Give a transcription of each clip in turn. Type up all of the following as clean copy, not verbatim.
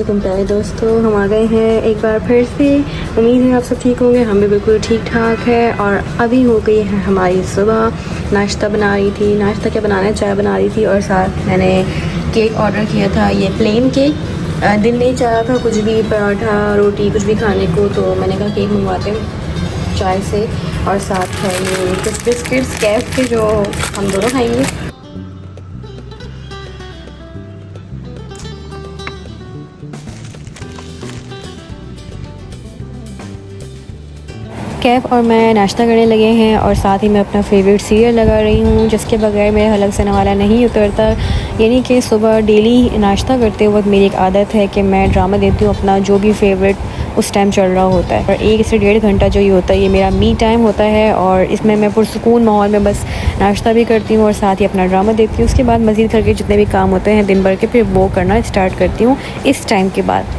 वालेकुम प्यारे दोस्तों, हम आ गए हैं एक बार फिर से। उम्मीद है आप सब ठीक होंगे, हम भी बिल्कुल ठीक ठाक है। और अभी हो गई है हमारी सुबह। नाश्ता बना रही थी, नाश्ता क्या बनाना है, चाय बना रही थी और साथ मैंने केक ऑर्डर किया था, ये प्लेन केक। दिल नहीं चाह रहा था कुछ भी, पराठा रोटी कुछ भी खाने को, तो मैंने कहा केक मंगवाते हैं चाय से। और साथ है ये कुछ बिस्किट्स कैफ के जो हम दोनों खाएंगे। कैफ़ और मैं नाश्ता करने लगे हैं और साथ ही मैं अपना फेवरेट सीरियल लगा रही हूँ, जिसके बगैर मेरे हलक से नवाला नहीं उतरता। यानी कि सुबह डेली नाश्ता करते वक्त मेरी एक आदत है कि मैं ड्रामा देती हूँ अपना, जो भी फेवरेट उस टाइम चल रहा होता है। और 1 से 1.5 घंटा जो ये होता है, ये मेरा मी टाइम होता है। और इसमें मैं पुरसुकून माहौल में बस नाश्ता भी करती हूँ और साथ ही अपना ड्रामा देखती हूँ। उसके बाद मज़ीद करके जितने भी काम होते हैं दिन भर के, फिर वो करना स्टार्ट करती हूँ इस टाइम के बाद।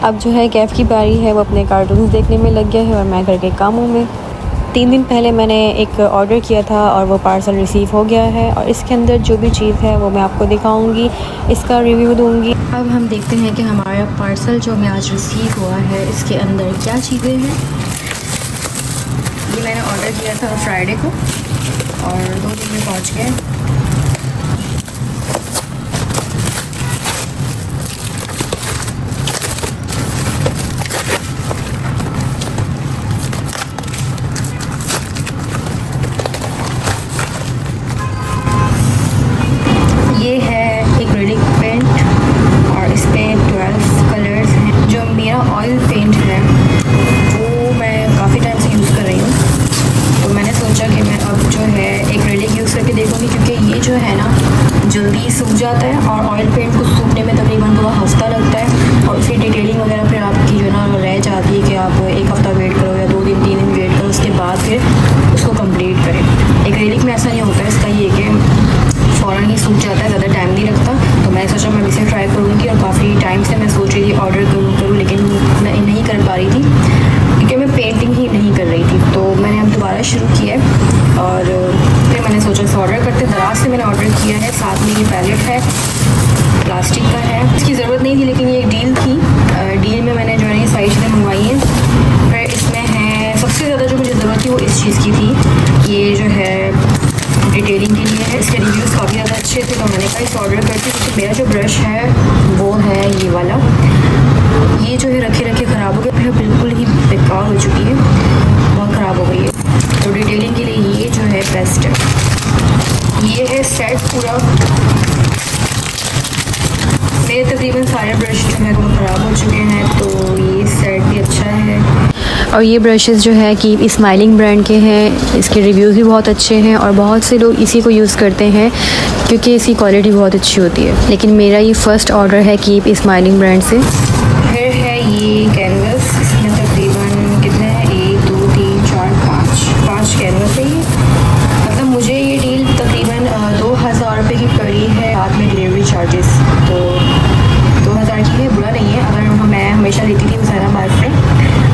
अब जो है कैफ़ की बारी है, वो अपने कार्टून्स देखने में लग गया है और मैं घर के कामों में। 3 दिन पहले मैंने एक ऑर्डर किया था और वो पार्सल रिसीव हो गया है। और इसके अंदर जो भी चीज़ है वो मैं आपको दिखाऊंगी, इसका रिव्यू दूंगी। अब हम देखते हैं कि हमारा पार्सल जो हमें आज रिसीव हुआ है, इसके अंदर क्या चीज़ें हैं। ये मैंने ऑर्डर किया था फ्राइडे को और 2 दिन में पहुँच गया। ये है एक्रिलिक पेंट और इस पर 12 कलर्स हैं। जो मेरा ऑयल पेंट है वो मैं काफ़ी टाइम से यूज़ कर रही हूँ, तो मैंने सोचा कि मैं अब जो है एक्रिलिक यूज़ करके देखूँगी, क्योंकि ये जो है ना जल्दी सूख जाता है और ऑयल पेंट को सूखने में तकरीबन पूरा हफ्ता लगता है। और फिर डिटेलिंग वगैरह फिर आपकी जो ना रह जाती है कि आप 1 हफ़्ता वेट करो या 2 दिन 3 दिन वेट करो, उसके बाद फिर उसको कंप्लीट करें। एक्रिलिक में ऐसा नहीं होता है, इसका ये कि फ़ौरन ही सूख जाता है, ज़्यादा टाइम नहीं लगता। तो मैंने सोचा मैं इसे ट्राई करूँगी और काफ़ी टाइम से मैं सोच रही थी ऑर्डर करूँ, लेकिन मैं नहीं कर पा रही थी क्योंकि मैं पेंटिंग ही नहीं कर रही थी। तो मैंने अब दोबारा शुरू किया है और फिर मैंने सोचा इसे ऑर्डर करते। दराज से मैंने ऑर्डर किया है, साथ में ये पैलेट है, प्लास्टिक का है। इसकी ज़रूरत नहीं थी लेकिन ये एक डील थी, डील में मैंने जो है ये सारी चीज़ें मंगवाई हैं। फिर इसमें है सबसे ज़्यादा जो मुझे ज़रूरत थी वो इस चीज़ की थी, ये जो है डिटेलिंग के लिए है। इसके रिव्यूज़ काफ़ी ज़्यादा अच्छे थे, तो मैंने कहा इसे ऑर्डर करती हूँ। क्योंकि मेरा जो ब्रश है वो है ये वाला, ये जो है रखे रखे ख़राब हो गया, फिर बिल्कुल ही बेकार हो चुकी है, बहुत ख़राब हो गई है। तो डिटेलिंग के लिए ये जो है बेस्ट है। ये है सेट पूरा, मेरे तकरीबन सारे ब्रश जो है वो ख़राब हो चुके हैं, तो ये सेट भी अच्छा है। और ये ब्रशेस जो है कि स्माइलिंग ब्रांड के हैं, इसके रिव्यूज़ भी बहुत अच्छे हैं और बहुत से लोग इसी को यूज़ करते हैं क्योंकि इसकी क्वालिटी बहुत अच्छी होती है। लेकिन मेरा ये फ़र्स्ट ऑर्डर है कीप स्माइलिंग ब्रांड से। फिर है ये कैनवस, इसमें तकरीबन कितने हैं, 1 2 3 4 5 कैनवस है ये। मतलब मुझे ये डील तकरीबन 2000 रुपये की पड़ी है, साथ में डिलीवरी चार्जेस, तो 2000 की है, बुरा नहीं है। अगर मैं हमेशा लेती थी हुसैनाबाद से,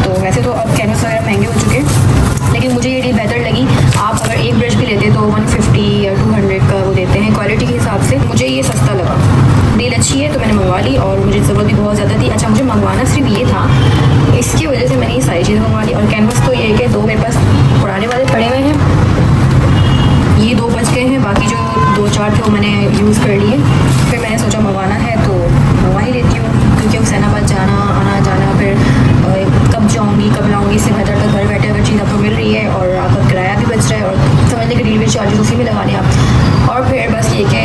तो वैसे तो अब कैनवस वगैरह महंगे हो चुके हैं, लेकिन मुझे ये डील बेहतर लगी। आप अगर एक ब्रश भी लेते तो 150 या 200 का वो देते हैं क्वालिटी के हिसाब से, मुझे ये सस्ता लगा। डील अच्छी है तो मैंने मंगवा ली और मुझे ज़रूरत भी बहुत ज़्यादा थी। अच्छा, मुझे मंगवाना सिर्फ ये था, इसकी वजह से मैंने ये सारी चीज़ें मंगवा ली। और कैनवस तो ये है कि 2 मेरे पास पुराने वाले पड़े हुए हैं, ये 2 बच गए हैं, बाकी जो 2-4 थे वो मैंने यूज़ कर लिए। फिर मैंने सोचा मंगवाना है तो मंगवा ही लेती हूँ, क्योंकि हुसैनाबाद जाना आना जाना, फिर कब जाऊँगी कब लाऊँगी, इससे बेहतर तो घर बैठे अगर चीज़ आपको मिल रही है और आपका किराया भी बच रहा है और समझने के डिलीवरी चार्जेस उसी में लगाने आप। और फिर बस ये कि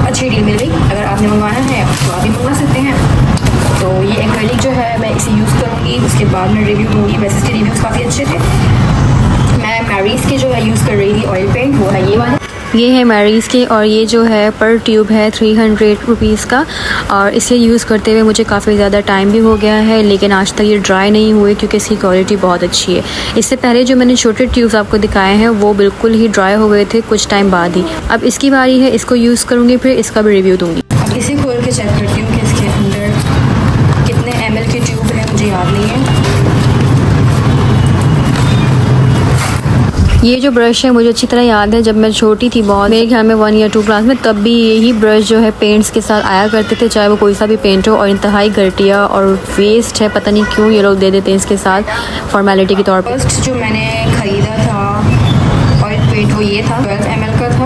अच्छी डील मिल गई। अगर आपने मंगवाना है तो आप भी मंगवा सकते हैं। तो ये एक्रिलिक जो है मैं इसे यूज़ करूँगी, उसके बाद मैं रिव्यू दूँगी। वैसे इसके रिव्यूज़ काफ़ी अच्छे थे। मैं मैरीज़ के जो है यूज़ कर रही थी ऑयल पेंट, वो है ये वाला, ये है मैरीज़ के। और ये जो है पर ट्यूब है 300 रुपीज़ का। और इसे यूज़ करते हुए मुझे काफ़ी ज़्यादा टाइम भी हो गया है, लेकिन आज तक ये ड्राई नहीं हुए क्योंकि इसकी क्वालिटी बहुत अच्छी है। इससे पहले जो मैंने छोटे ट्यूब्स आपको दिखाए हैं वो बिल्कुल ही ड्राई हो गए थे कुछ टाइम बाद ही। अब इसकी बारी है, इसको यूज़ करूँगी, फिर इसका भी रिव्यू दूँगी। अब इसे खोल के चेक करती हूँ कि इसके अंदर कितने ml के ट्यूब हैं, मुझे याद नहीं है। ये जो ब्रश है मुझे अच्छी तरह याद है, जब मैं छोटी थी बहुत, मेरे ख्याल में 1 या 2 क्लास में, तब भी यही ब्रश जो है पेंट्स के साथ आया करते थे, चाहे वो कोई सा भी पेंट हो, और इंतहाई घटिया और वेस्ट है, पता नहीं क्यों ये लोग दे देते हैं इसके साथ फॉर्मेलिटी के तौर पर। फर्स्ट जो मैंने ख़रीदा था ऑयल पेंट वो ये था, 12 ml का था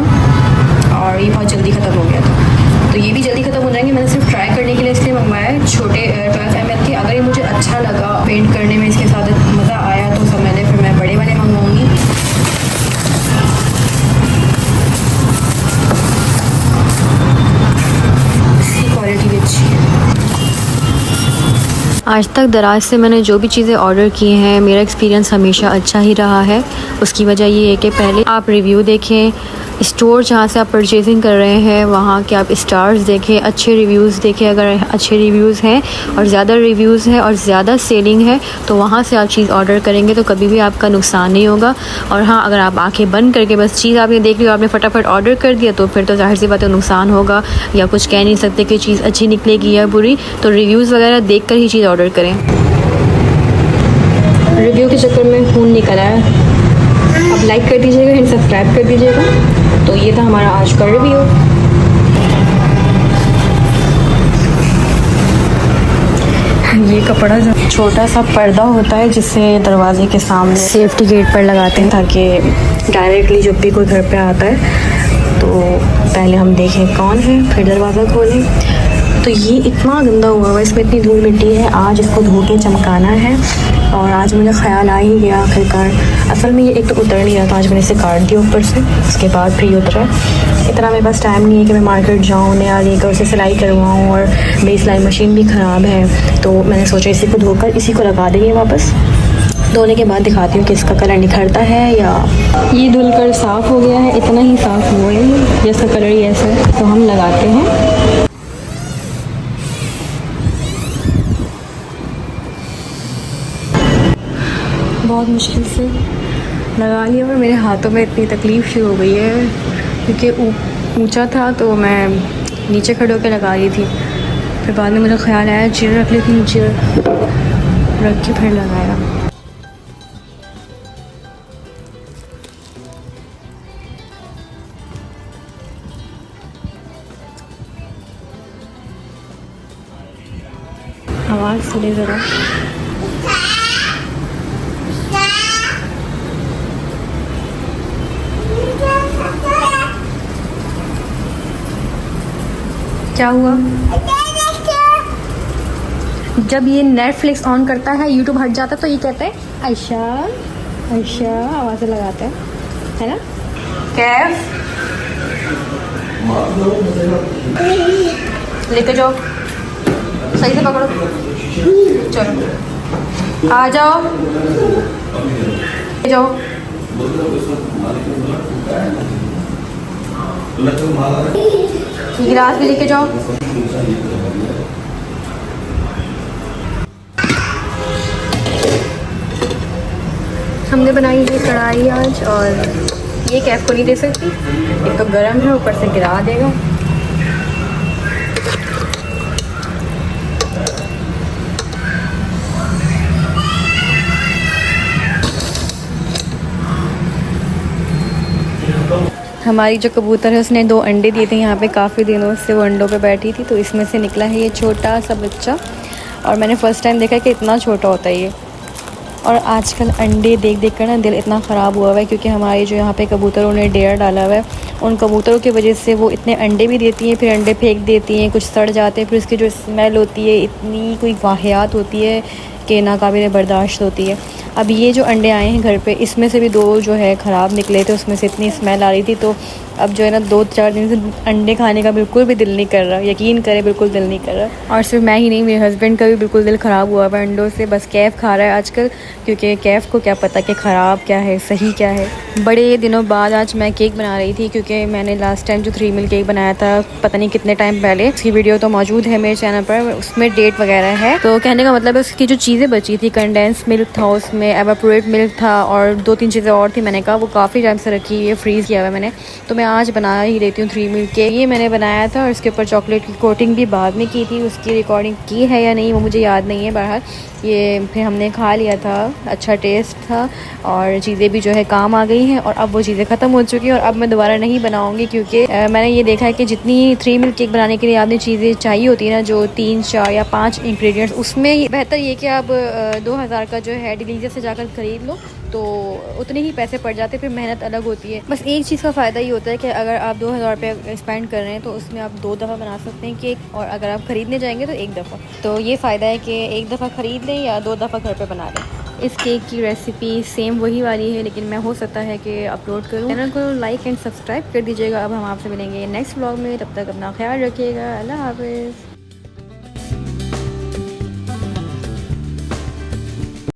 और ये बहुत जल्दी ख़त्म हो गया था, तो ये भी जल्दी ख़त्म हो जाएंगे। मैंने सिर्फ ट्राई करने के लिए इसलिए मंगवाया है, छोटे 12 ml के। अगर ये मुझे अच्छा लगा पेंट करने में, इसके साथ मज़ा आया तो समझ लें फिर मैं बड़े वाले मंगवाऊँगी। इसकी क्वालिटी भी अच्छी है। आज तक दराज से मैंने जो भी चीज़ें ऑर्डर की हैं, मेरा एक्सपीरियंस हमेशा अच्छा ही रहा है। उसकी वजह ये है कि पहले आप रिव्यू देखें, स्टोर जहाँ से आप परचेजिंग कर रहे हैं वहाँ के आप स्टार्स देखें, अच्छे रिव्यूज़ देखें। अगर अच्छे रिव्यूज़ हैं और ज़्यादा रिव्यूज़ हैं और ज़्यादा सेलिंग है तो वहाँ से आप चीज़ ऑर्डर करेंगे तो कभी भी आपका नुकसान नहीं होगा। और हाँ, अगर आप आंखें बंद करके बस चीज़ आपने देख ली और आपने फटाफट ऑर्डर कर दिया तो फिर तो ज़ाहिर सी बात है नुकसान होगा, या कुछ कह नहीं सकते कि चीज़ अच्छी निकलेगी या बुरी। तो रिव्यूज़ वगैरह देख कर ही चीज़ ऑर्डर करें। रिव्यू के चक्कर में खून निकल आया। आप लाइक कर दीजिएगा एंड सब्सक्राइब कर दीजिएगा। तो ये था हमारा आज का रिव्यू। ये कपड़ा जो छोटा सा पर्दा होता है जिससे दरवाजे के सामने सेफ्टी गेट पर लगाते हैं, ताकि डायरेक्टली जब भी कोई घर पे आता है तो पहले हम देखें कौन है, फिर दरवाज़ा खोलें। तो ये इतना गंदा हुआ है, इसमें इतनी धूल मिट्टी है, आज इसको धो के चमकाना है। और आज मुझे ख्याल आ ही गया आखिरकार। असल में ये एक तो उतर नहीं रहा था, आज मैंने इसे काट दिया ऊपर से, उसके बाद फिर ये उतरा। इतना मेरे पास टाइम नहीं है कि मैं मार्केट जाऊँ, नया लेकर उसे सिलाई करवाऊँ, और मेरी सिलाई मशीन भी ख़राब है। तो मैंने सोचा इसी को धोकर इसी को लगा देंगे वापस। धोने के बाद दिखाती हूँ कि इसका कलर निखरता है या। ये धुल कर साफ़ हो गया है, इतना ही साफ़ हुआ है, इसका कलर ही ऐसा है। तो हम लगाते हैं। बहुत मुश्किल से लगा लिया और मेरे हाथों में इतनी तकलीफ़ शुरू हो गई है क्योंकि ऊंचा था तो मैं नीचे खड़े होकर लगा रही थी। फिर बाद में मुझे ख्याल आया चेयर रख लेती हूँ, चेयर रख के फिर लगाया। आवाज़ सुने ज़रा। क्या हुआ? जब ये नेटफ्लिक्स ऑन करता है, यूट्यूब हट जाता है तो ये कहता है आयशा आयशा, आवाज़ें लगाता है ना। कैफ लेके जाओ, सही से पकड़ो, चलो आ जाओ, ले जाओ। गिलास भी लेके जाओ। हमने बनाई है कढ़ाई आज, और ये कैफ को नहीं दे सकती, एक तो गर्म है ऊपर से गिरा देगा। हमारी जो कबूतर है उसने 2 अंडे दिए थे यहाँ पे, काफ़ी दिनों से वो अंडों पे बैठी थी, तो इसमें से निकला है ये छोटा सा बच्चा। और मैंने फ़र्स्ट टाइम देखा कि इतना छोटा होता है ये। और आजकल अंडे देख देख कर ना दिल इतना ख़राब हुआ हुआ है, क्योंकि हमारे जो यहाँ पे कबूतरों ने डेयर डाला हुआ है, उन कबूतरों की वजह से वो इतने अंडे भी देती हैं, फिर अंडे फेंक देती हैं, कुछ सड़ जाते हैं, फिर उसकी जो स्मेल होती है इतनी कोई वाहियात होती है कि नाकाबिल बर्दाश्त होती है। अब ये जो अंडे आए हैं घर पे, इसमें से भी 2 जो है ख़राब निकले थे, उसमें से इतनी स्मेल आ रही थी। तो अब जो है ना 2-4 दिन से अंडे खाने का बिल्कुल भी दिल नहीं कर रहा, यकीन करें बिल्कुल दिल नहीं कर रहा। और सिर्फ मैं ही नहीं, मेरे हस्बैंड का भी बिल्कुल दिल ख़राब हुआ है अंडों से। बस कैफ़ खा रहा है आजकल, क्योंकि कैफ़ को क्या पता कि ख़राब क्या है सही क्या है। बड़े दिनों बाद आज मैं केक बना रही थी, क्योंकि मैंने लास्ट टाइम जो 3 मिल केक बनाया था पता नहीं कितने टाइम पहले, उसकी वीडियो तो मौजूद है मेरे चैनल पर, उसमें डेट वगैरह है। तो कहने का मतलब है उसकी जो चीज़ें बची थी, कंडेंस मिल्क था उसमें, एवापोरेट मिल्क था और 2-3 चीज़ें और थी, मैंने कहा वो काफ़ी टाइम से रखी है, फ्रीज़ किया हुआ है मैंने। तो मैं मैं आज बना ही लेती हूँ 3 मिल्क केक। ये मैंने बनाया था और इसके ऊपर चॉकलेट की कोटिंग भी बाद में की थी। उसकी रिकॉर्डिंग की है या नहीं वो मुझे याद नहीं है। बहरहाल ये फिर हमने खा लिया था, अच्छा टेस्ट था और चीज़ें भी जो है काम आ गई हैं। और अब वो चीज़ें ख़त्म हो चुकी हैं और अब मैं दोबारा नहीं बनाऊँगी, क्योंकि मैंने ये देखा है कि जितनी 3 मिल्क केक बनाने के लिए आपने चीज़ें चाहिए होती है ना, जो 3, 4 या 5 इंग्रेडिएंट्स, उसमें बेहतर ये कि आप 2000 का जो है डिलीजर से जाकर ख़रीद लो तो उतने ही पैसे पड़ जाते, फिर मेहनत अलग होती है। बस एक चीज़ का फ़ायदा ये होता है कि अगर आप 2000 रुपये स्पेंड कर रहे हैं तो उसमें आप 2 दफ़ा बना सकते हैं केक, और अगर आप ख़रीदने जाएंगे तो 1 दफ़ा। तो ये फ़ायदा है कि 1 दफ़ा ख़रीद लें या 2 दफ़ा घर पे बना लें। इस केक की रेसिपी सेम वही वाली है, लेकिन मैं हो सकता है कि अपलोड करूँ। चैनल को लाइक एंड सब्सक्राइब कर दीजिएगा। अब हम आपसे मिलेंगे नेक्स्ट व्लॉग में, तब तक अपना ख्याल रखिएगा। अल्लाह हाफ़िज़।